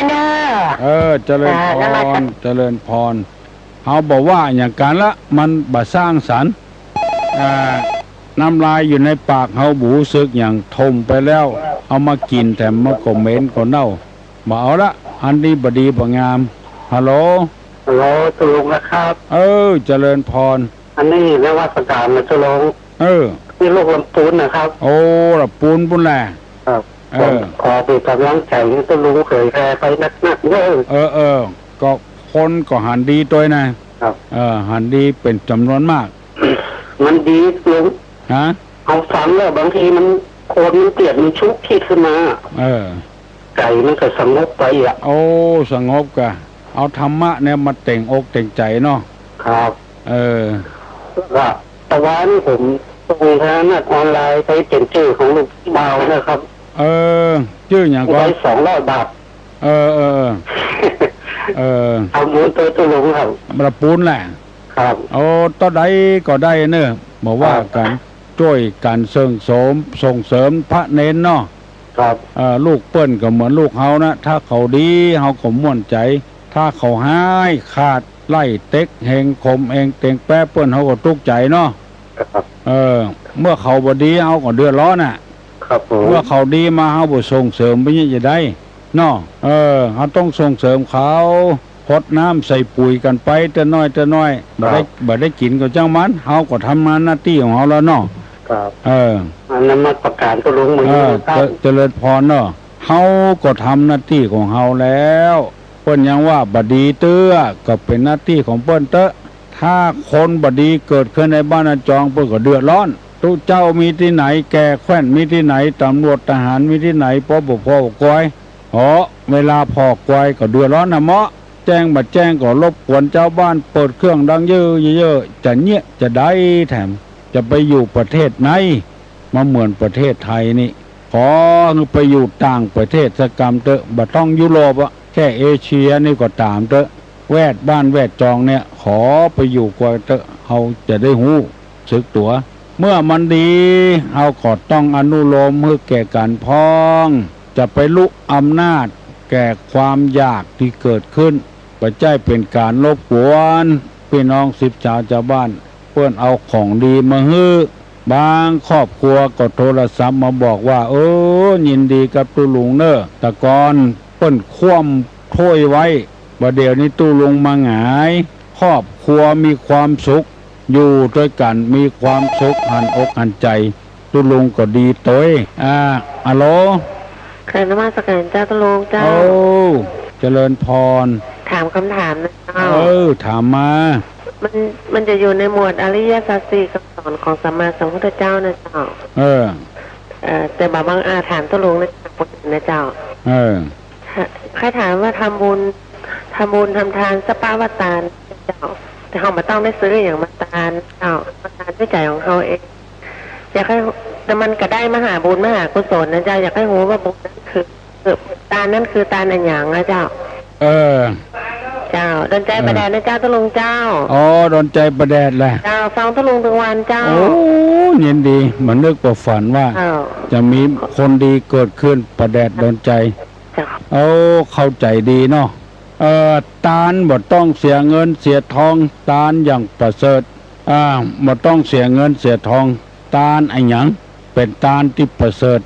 เนอะเจริญพรเขาบอกว่าอย่างการละมันบ่สร้างสรรค์น้ำลายอยู่ในปากเขาบูซึกอย่างทมไปแล้วเอามากินแต่มันก็เหม็นก็เน่าบอกเอาละอันนี้บดีบ่งามฮัลโหลตุลุงนะครับเจริญพรอันนี้เรียกว่าสถานตุลุงนี่ลูกลำปูนนะครับลำปูนปุ่นแหละครับขอเป็นกำลังใจให้ตุลุงเคยแพ้ไปนักเยอะก็คนก็หันดีตัวนะครับหันดีเป็นจำนวนมากมันดีลุงเอาฟังแล้วบางทีมันโคนมันเกลียดมันชุกที่ขึ้นมาไก่มันก็สงบไปสงบกะเอาธรรมะเนี่ยมาแต่งอกแต่งใจเนาะครับว่าตะวันผมตรงทางนัดออนไลน์ไปเปลี่ยนชื่อของลูกเบานะครับชื่ออย่างก็200 บาทเอามูลตัวลุงครับประปูนแหละครับต่อใดก็ได้เนอะบอกว่ากันช่วยกันส่งเสริมพระเน้นเนาะครับลูกเปิ้นก็เหมือนลูกเฮานะถ้าเขาดีเฮาก็ม่วนใจถ้าเขาหายขาดไล่เต็กเฮงคมเองเต็งแป๊เปิ้นเฮาก็ทุกข์ใจเนาะเมื่อเขาบ่ดีเฮาก็เดือดร้อนน่ะครับผมเมื่อเขาดีมาเฮาบ่ส่งเสริมไปยังจะได้ เนาะเขาต้องส่งเสริมเขาพดน้ำใส่ปุ๋ยกันไปแต่น้อยบ่ได้กินก็จ้างมันเฮาก็ทำงานหน้าที่ของเฮาแล้วเนาะครับอันนั้นมาประกาศตัวลงมือเจริญพรเนาะเฮาก็ทำหน้าที่ของเฮาแล้วเพิ่นยังว่าบดีเตื้อก็เป็นหน้าที่ของเพิ่นเตอะถ้าคนบดีเกิดขึ้นในบ้านอาจองเพิ่นก็เดือดร้อนตู้เจ้ามีที่ไหนแก่แคว้นมีที่ไหนตำรวจทหารมีที่ไหนปปภกวยเวลาพอกวยก็เดือดร้อนนะเมาะแจ้งบัดแจ้งก็รบกวนเจ้าบ้านเปิดเครื่องดังเยอะๆจะเนี้ยจะได้แถมจะไปอยู่ประเทศไหนมาเหมือนประเทศไทยนี่ขอไปอยู่ต่างประเทศสักกรรมเถอะบ่ต้องยุโรปอะแค่เอเชียนี่ก็ตามเถอะแวดบ้านแวดจองเนี่ยขอไปอยู่กว่าเถอะเขาจะได้หู้สึกตัวเมื่อมันดีเขาก็ต้องอนุโลมให้แก่การพ้องจะไปลุกอำนาจแก่ความอยากที่เกิดขึ้นปัจจัยเป็นการรบกวนพี่น้อง10ชาวบ้านเพื่อนเอาของดีมาฮื้อบางครอบครัวก็โทรศัพท์มาบอกว่ายินดีกับตุลุงเนอะแต่ก่อนเปิ้นคว่ำถ้วยไว้บ่เดี๋ยวนี้ตุลุงมาหงายครอบครัวมีความสุขอยู่ด้วยกันมีความสุขหันอกหันใจตุลุงก็ดีตัวฮัลโหลใครนมัสการเจ้าตุลุงเจ้าเจริญพรถามคำถามนะเจ้าถามมามันจะอยู่ในหมวดอริยสัจสี่คำสอนของสัมมาสัมพุทธเจ้านะเจ้าแต่บางถามตุลุงนะเจ้าใครถามว่าทำบุญทำทานสปาวตารเจ้าแต่เขาไม่ต้องได้ซื้ออย่างมาตานเจ้ามาตานด้วยใจของเขาเองอยากให้แต่มันก็ได้มหาบุญมหากุศลนะเจ้าอยากให้รู้ว่าบุญนั้นคือตานนั้นคือตานอันอย่างนะเจ้าเจ้าดนใจประแดดนะเจ้าตุลุงเจ้าดนใจประแดดแหละเจ้าฟังตุลุงทุกวันเจ้ายินดีเหมือนนึกประฝันว่าจะมีคนดีเกิดขึ้นประแดดดนใจเข้าใจดีเนาะตาลบ่ต้องเสียเงินเสียทองตาลอย่างประเสริฐบ่ต้องเสียเงินเสียทองตาลไอ้หยังเป็นตาลที่ประเสริฐ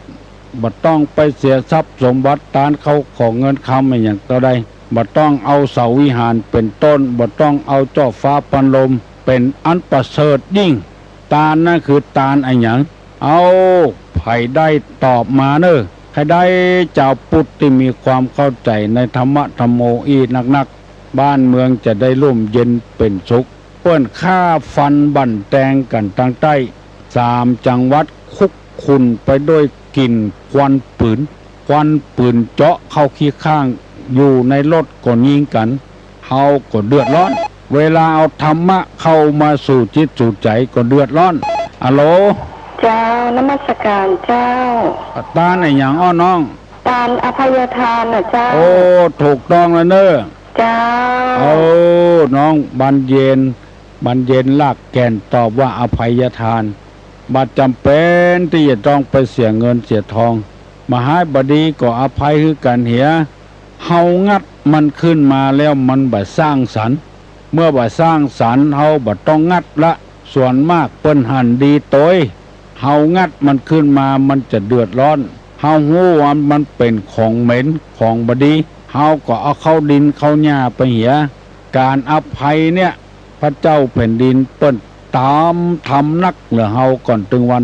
บ่ต้องไปเสียทรัพย์สมบัติตาลเขาของเงินคำไอ้หยังต่อใดบ่ต้องเอาเสาวิหารเป็นต้นบ่ต้องเอาเจ้าฟ้าปันลมเป็นอันประเสริฐยิ่งตาลนั่นคือตาลไอ้หยังเอาไผได้ตอบมาเนอะให้ได้เจ้าพุทธที่มีความเข้าใจในธรรมะธรรมโมอีนักบ้านเมืองจะได้ร่มเย็นเป็นสุขเพื่อนฆ่าฟันบั่นแตงกันทางใต้3จังหวัดคุกคุนไปด้วยกลิ่นควันปืนเจาะเข้าขี้ข้างอยู่ในรถก็ยิงกันเฮาก็เดือดร้อนเวลาเอาธรรมะเข้ามาสู่จิตสู่ใจก็เดือดร้อนฮัลโหลเจ้านมัสการเจ้าตาไหนอย่างน้องตาอภัยทานนะเจ้าถูกต้องแล้วเนอะเจ้าน้องบันเย็นลากแก่นตอบว่าอภัยทานบัดจำเป็นที่จะต้องไปเสียเงินเสียทองมหาบดีก็อภัยคือกันเหียเฮางัดมันขึ้นมาแล้วมันบ่สร้างสรรค์เมื่อบ่สร้างสรรค์เฮาบ่ต้องงัดละส่วนมากเปิ้นหันดีโตยเฮางัดมันขึ้นมามันจะเดือดร้อนเฮาฮู้ว่ามันเป็นของเหม็นของบดีเฮาก็เอาเข้าดินเข้าหญ้าไปเหียการอภัยเนี่ยพระเจ้าแผ่นดินเปิ้นตามทำนักเหลือเฮาก่อนถึงวัน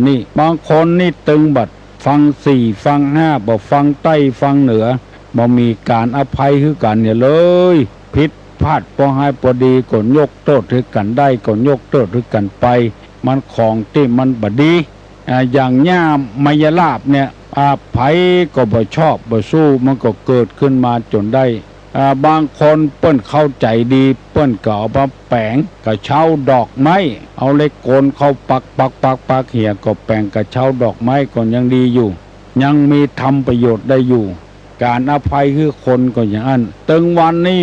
นี้บางคนนี่ตึงบัดฟัง4ฟัง5บ่ฟังใต้ฟังเหนือบ่มีการอภัยคือกันเนี่ยเลยผิดพลาดพอให้พอดีก็ยกโทษให้กันได้ก็ยกโทษให้กันไปมันของที่มันบดีอย่างหญ้ามายลาบเนี่ยไผก็บ่ชอบบ่สู้มันก็เกิดขึ้นมาจนได้บางคนเปิ้นเข้าใจดีเปิ้นก็เอามาแปลงกระเช้าดอกไม้เอาเล็กโกนเข้าปักเหี่ยก็แปลงกระเช้าดอกไม้ก็ยังดีอยู่ยังมีทำประโยชน์ได้อยู่การอภัยคือคนก็อย่างนั้นตึงวันนี้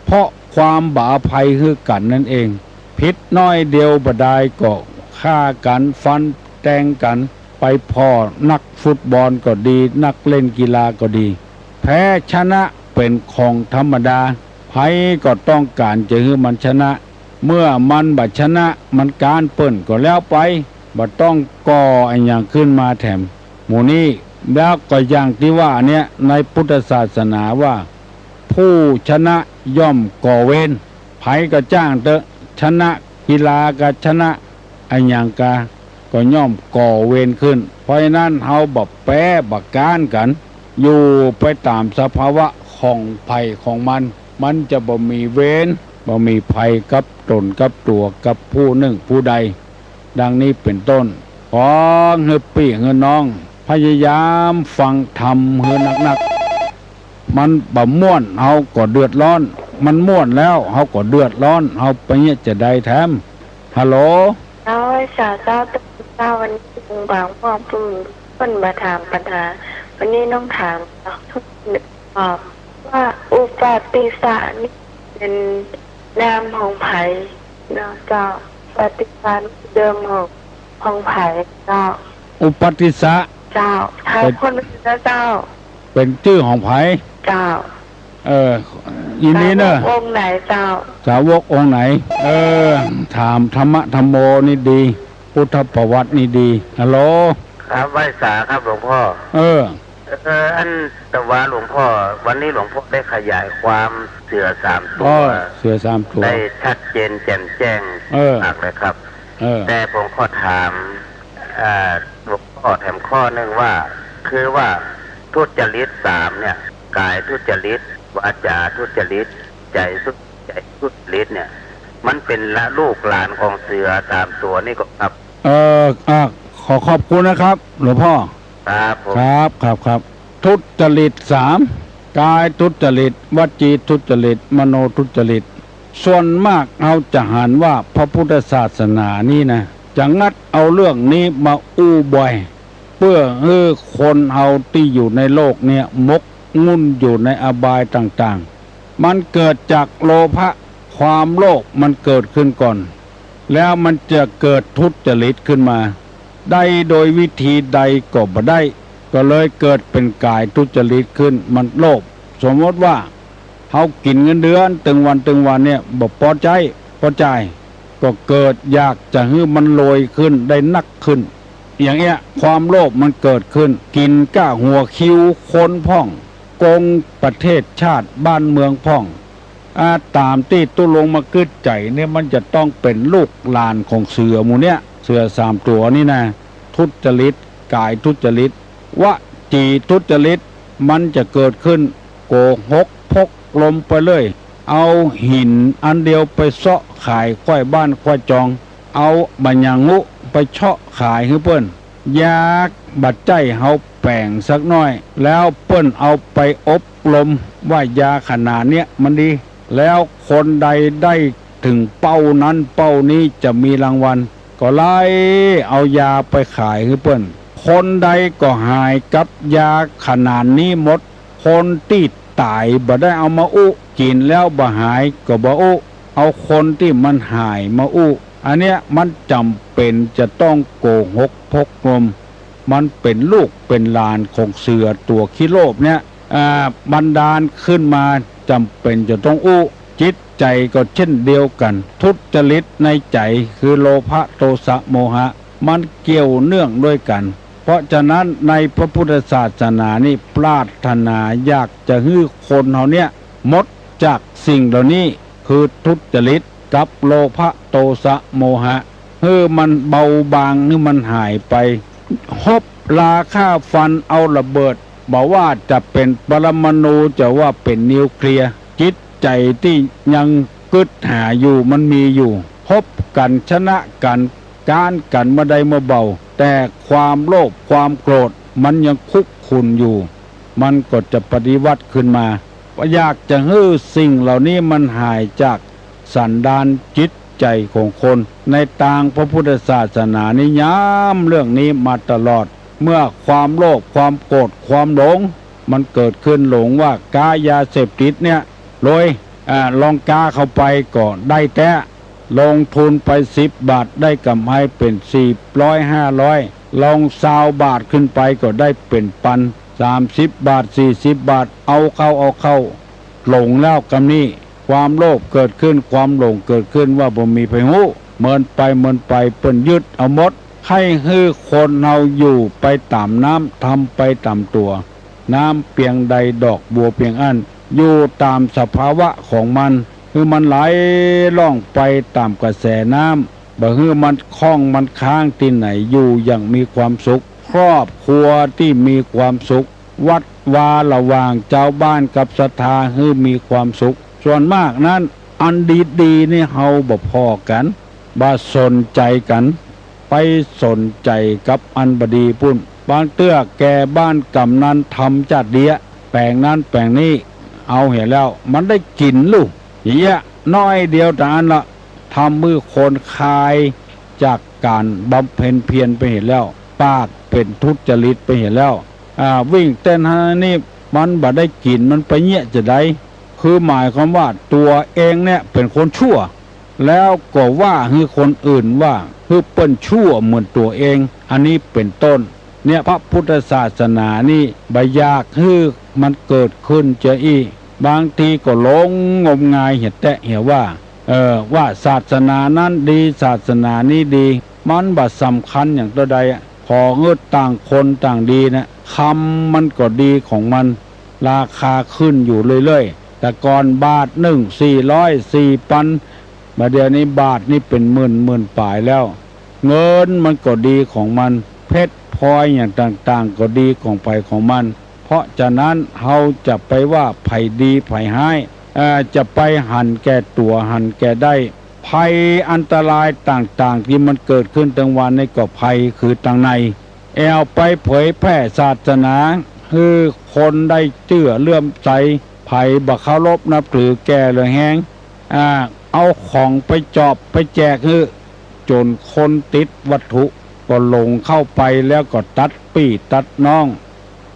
เพราะความบ่อภัยคือกันนั่นเองผิดน้อยเดียวบ่ได้ก็ฆ่ากันฟันแทงกันไปพ่อนักฟุตบอลก็ดีนักเล่นกีฬาก็ดีแพ้ชนะเป็นของธรรมดาไผก็ต้องการจะให้มันชนะเมื่อมันบ่ชนะมันการเปิ้นก็แล้วไปบ่ต้องก่ออันอย่างขึ้นมาแถมหมู่นี้ แล้วก็อย่างที่ว่าเนี่ยในพุทธศาสนาว่า ผู้ชนะย่อมก่อเวรไผก็จ้างเถอะชนะกีฬาก็ชนะอันอย่างกาก็ย่อมก่อเวรขึ้นเพราะฉะนั้นเฮาบ่แพ้บ่การกันอยู่ไปตามสภาวะของภัยของมันจะบ่มีเวรบ่มีภัยกับตนกับตัวกับผู้หนึ่งผู้ใดดังนี้เป็นต้นขอเฮือพี่เฮือน้องพยายามฟังธรรมเฮือนักๆมันบ่ม่วนเฮาก็เดือดร้อนมันม่วนแล้วเฮาก็เดือดร้อนเฮาไปเนี่ยจะได้แถมฮัลโหลน้อยสาวเจ้าตุ๊กเจ้าวันนี้ลุงบางพ่อปุ่มเพิ่นมาถามปัญหาวันนี้น้องถามทุกหนึ่งตอบว่าอุปาติสานี่เป็นนามของไผ่เนาะเจ้าปฏิสารเดิมของไผ่เจ้าอุปติสะเจ้าไทยคนเป็นเจ้าเป็นชื่อของไผเจ้าอินนี้เนอะองค์ไหนเจ้าสาวกองค์ไหนถามธรรมะธรรมโมนี่ดีพุทธประวัตินี่ดีฮัลโหลครับไหว้สาครับหลวงพ่ออันแต่ว่าหลวงพ่อวันนี้หลวงพ่อได้ขยายความเสือ3 ตัวเสือ3 ตัวได้ชัดเจนแจ่มแจ้งมากเลยครับแต่ผมขอถามหลวงพ่อแถมข้อนึงว่าคือว่าทุจริต3เนี่ยกายทุจริตวาจาทุจริตใจทุจริตเนี่ยมันเป็นละลูกหลานของเสือ3 ตัวนี่ก็ครับขอขอบคุณนะครับหลวงพ่อครับทุจริต3กายทุจริตวจีทุจริตมโนทุจริตส่วนมากเอาจะหันว่าพระพุทธศาสนานี่นะจะงัดเอาเรื่องนี้มาอู้บ่อยเพื่อให้คนเอาที่อยู่ในโลกเนี่ยมกมุ่นอยู่ในอบายต่างๆมันเกิดจากโลภะความโลภมันเกิดขึ้นก่อนแล้วมันจะเกิดทุจริตขึ้นมาได้โดยวิธีใดก็บ่ได้ก็เลยเกิดเป็นกายทุจริตขึ้นมันโลภสมมติว่าเขากินเงินเดือนตึงวันเนี่ยบ่พอใจก็เกิดอยากจะให้มันโรยขึ้นได้นักขึ้นอย่างเงี้ยความโลภมันเกิดขึ้นกินก้าหัวคิ้วคนพ่องโกงประเทศชาติบ้านเมืองพ่องตามที่ตุลงมากึดใจเนี่ยมันจะต้องเป็นลูกหลานของเสือหมู่เนี้ยเสือ3 ตัวนี่นะทุจริตกายทุจริตวจีทุจริตมันจะเกิดขึ้นโกหกพกลมไปเลยเอาหินอันเดียวไปเซาะขายควายบ้านควายจองเอาบัญญังุไปเชาะขายให้เปิ้นยากบัดใจเฮาแป่งสักน้อยแล้วเปิ้นเอาไปอบรมว่ายาขนาดเนี้ยมันดีแล้วคนใดได้ถึงเป้านั้นเป้านี้จะมีรางวัลก็ไล่เอายาไปขายให้เปิ้นคนใดก็หายกับยาขนาดนี้หมดคนที่ตายบ่ได้เอามาอุกินแล้วบ่หายก็บ่อุเอาคนที่มันหายมาอุอันเนี้ยมันจำเป็นจะต้องโกหกพกลมมันเป็นลูกเป็นหลานของเสือตัวขี้โลภเนี่ยบันดาลขึ้นมาจำเป็นจะต้องอุจิตใจก็เช่นเดียวกันทุจริตในใจคือโลภะโทสะโมหะมันเกี่ยวเนื่องด้วยกันเพราะฉะนั้นในพระพุทธศาสนานี่ปรารถนาอยากจะให้คนเฮาเนี่ยหมดจากสิ่งเหล่านี้คือทุจริตกับโลภะโทสะโมหะมันเบาบางมันหายไปฮบราค่าฟันเอาระเบิดบอกว่าจะเป็นปรมาณูจะว่าเป็นนิวเคลียร์จิตใจที่ยังกึดหาอยู่มันมีอยู่ฮบกันชนะกันการกันเมื่อใดเมื่อเบาแต่ความโลภความโกรธมันยังคุกคุนอยู่มันก็จะปฏิวัติขึ้นมาอยากจะให้สิ่งเหล่านี้มันหายจากสันดานจิตใจของคนในทางพระพุทธศาสนานิยามเรื่องนี้มาตลอดเมื่อความโลภความโกรธความหลงมันเกิดขึ้นหลงว่ากายาเสพติดเนี่ยโดยลองกาเข้าไปก็ได้แต่ลงทุนไป10 บาทได้กำไรเป็น400 500ลอง20 บาทขึ้นไปก็ได้เป็นพัน30 บาท40 บาทเอาเข้าหลงแล้วกำนี้ความโลภเกิดขึ้นความหลงเกิดขึ้นว่าบ่มีไผฮู้เมินไปเปิ้นยึดเอาหมด ให้ฮื้อคนเราอยู่ไปตามน้ำทำไปตามตัวน้ำเปียงใดดอกบัวเปียงอันอยู่ตามสภาวะของมันคือมันไหลล่องไปตามกระแสน้ำบ่ฮื้อมันคล้องมันค้างที่ไหนอยู่อย่างมีความสุขครอบครัวที่มีความสุขวัดวาระหว่างเจ้าบ้านกับศรัทธาฮื้อมีความสุขส่วนมากนั้นอันดีๆนี่เฮาบ่พอกันบ่สนใจกันไปสนใจกับอันบดีปุ่นบางเตื้อแก่บ้านกำนันทำจัดเดียแปลงนั้นแปลงนี้เอาเห็นแล้วมันได้กินลูกอย่างเงี้ยน้อยเดียวแต่อันละทำมือคนคายจากการบำเพ็ญเพียรไปเห็นแล้วปากเป็นทุจริตไปเห็นแล้ววิ่งเต้นฮะนี่มันบ่ได้กินมันไปเงี้ยจะได้คือหมายความว่าตัวเองเนี่ยเป็นคนชั่วแล้วก็ว่าให้คนอื่นว่าคือเปิ้นชั่วเหมือนตัวเองอันนี้เป็นต้นเนี่ยพระพุทธศาสนานี่บ่อยากให้มันเกิดขึ้นเจออีบางทีก็หลงงมงายเห็นแต่เห็นว่าศาสนานั้นดีศาสนานี้ดีมันบ่สำคัญอย่างตัวใดขอเงืดต่างคนต่างดีนะคำมันก็ดีของมันราคาขึ้นอยู่เรื่อยๆแต่ก่อนบาทหนึ่ง400-4,000มาเดี๋ยวนี้บาทนี่เป็นหมื่นปลายแล้วเงินมันก็ดีของมันเพชรพลอยอย่างต่างๆก็ดีของไปของมันเพราะฉะนั้นเราจะไปว่าไผดีไผร้ายจะไปหันแก่ตัวหันแก่ได้ภัยอันตรายต่างๆที่มันเกิดขึ้นทั้งวันในก็ภัยคือทางในไปเผยแพร่ศาสนาคือคนได้เชื่อเลื่อมใสภัยบ่เคารพนับถือแก่เลยแห้งเอาของไปจอบไปแจกคือจนคนติดวัตถุก็ลงเข้าไปแล้วก็ตัดปี่ตัดน้อง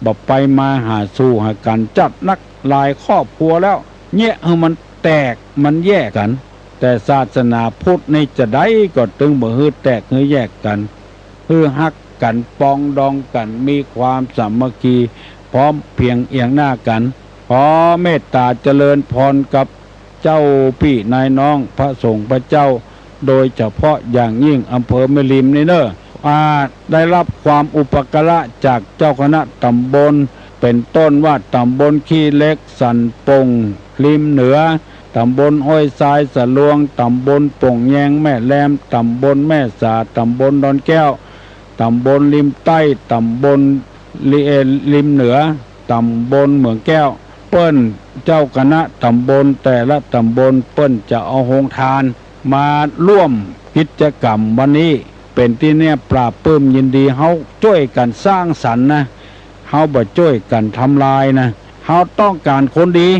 บ่ไปมาหาสู่หากันจัดนักหลายครอบครัวแล้วเนี่ยมันแตกมันแยกกันแต่ศาสนาพุทธนี่จะได้ก็ตึงบ่ฮือแตกฮือแยกกันฮือฮักกันปองดองกันมีความสามัคคีพร้อมเพียงเอียงหน้ากันขอเมตตาเจริญพรกับเจ้าพี่นายน้องพระสงฆ์พระเจ้าโดยเฉพาะอย่างยิ่งอำเภอแม่ริมนี่เนอะได้รับความอุปการะจากเจ้าคณะตำบลเป็นต้นว่าตำบลขี้เล็กสันปงริมเหนือตำบลห้วยทรายสะลวงตำบลป่งแยงแม่แหลมตำบลแม่สาตำบลดอนแก้วตำบลริมใต้ตำบลริมเหนือตำบลเหมืองแก้วเปิ้นเจ้าคณะตำบลแต่ละตำบลเปิ้นจะเอาโฮงทานมาร่วมกิจกรรมวันนี้เป็นที่เนี่ยปราบปลื้มยินดีเฮาช่วยกันสร้างสรรค์นะเฮาบ่ช่วยกันทำลายนะเฮาต้องการคนดี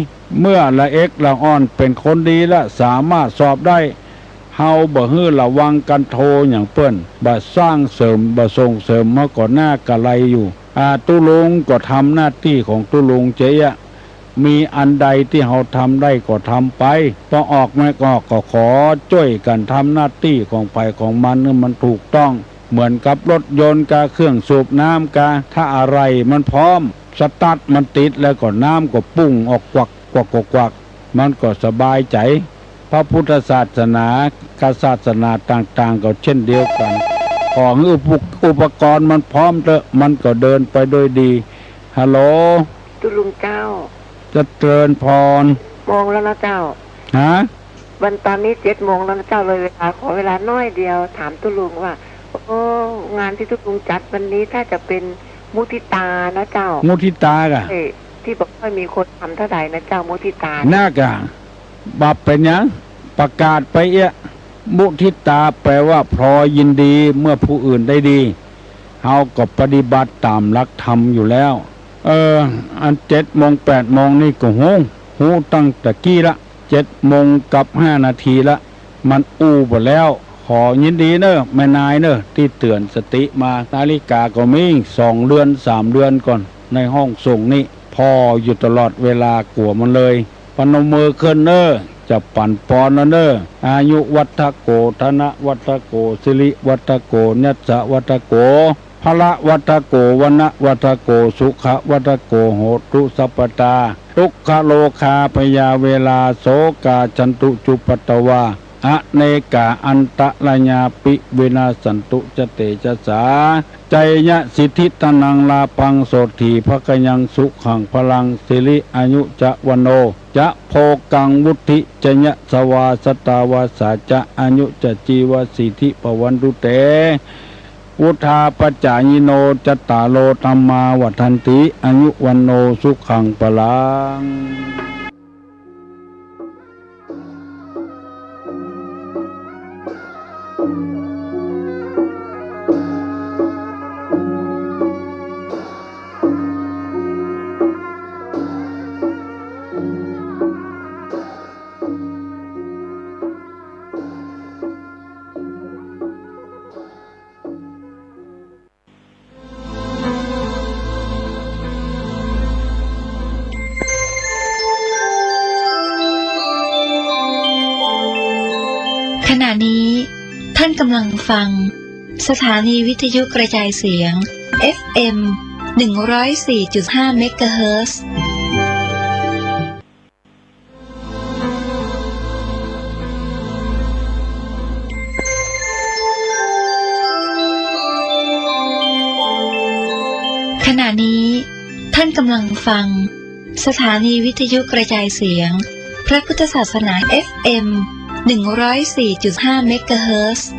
เมื่อละเอกละอ่อนเป็นคนดีและสามารถสอบได้เฮาบ่ฮื้อระวังกันโทอย่างเปิ้นบ่สร้างเสริมบ่ส่งเสริมมาก่อนหน้ากะไรอยู่ตุลุงก็ทำหน้าที่ของตุลุงเจ๊ยะมีอันใดที่เฮาทำได้ก็ทำไปพอออกไม่ออกก็ขอช่วยกันทำหน้าที่ของไปของมันมันถูกต้องเหมือนกับรถยนต์กะเครื่องสูบน้ำกะถ้าอะไรมันพร้อมสตาร์ทมันติดแล้วก็น้ำก็ปุ้งออกกวักมันก็สบายใจพระพุทธศาสนากับศาสนาต่างๆก็เช่นเดียวกันของอุปกรณ์มันพร้อมเถอะมันก็เดินไปโดยดีฮัลโหลตุลุงเจ้าจะเจริญพรมองแล้วนะเจ้าวันตอนนี้7 โมงแล้วนะเจ้าเลยเวลาขอเวลาน้อยเดียวถามตุลุงว่างานที่ตุลุงจัดวันนี้ถ้าจะเป็นมุทิตานะเจ้ามุทิตากะที่บอกว่ามีคนทำเท่าไหร่นะเจ้ามุทิตาน่ากะบับเป็นยังประกาศไปมุทิตาแปลว่าพลอยยินดีเมื่อผู้อื่นได้ดีเฮาก็ปฏิบัติตามหลักธรรมอยู่แล้วอัน7 โมง 8 โมงนี่ก็หูตั้งแต่กี้ละ7 โมงกับ5 นาทีละมันหมดแล้วขอยินดีเนอะแม่นายเนอะที่เตือนสติมานาฬิกาก็มี2 เดือน 3 เดือนก่อนในห้องส่งนี่พออยู่ตลอดเวลากลัวมันเลยพนมมือขึ้นเนอะจะปั่นปอนเนอะอายุวัฏโกธนะวัฏโกสิริวัฏโกญัสสะวัฏโกพละวัฏโกวนะวัฏโกสุขวัฏโกโหตุสัพพตาทุกขโลคาพยาเวลาโสกาจันตุจุปตวา อเนกาอันตะลญาปิเวนาสันตุจเตจสาใจยะสิทธิตนังลาปังโสถีภกยังสุขังพลังสิริอายุจะวันโนจะโพกังวุธิจยะสวาสตาวาสาจะอายุจะจีวสิทธิปวันตุเตวุธาปัจจายโนจตตาโลตัมมาวัฏันติอายุวันโนสุขังพลังขณะนี้ท่านกำลังฟังสถานีวิทยุกระจายเสียง FM 104.5 เมกะเฮิรตซ์ขณะนี้ท่านกำลังฟังสถานีวิทยุกระจายเสียงพระพุทธศาสนา FM 104.5 เมกะเฮิรตซ์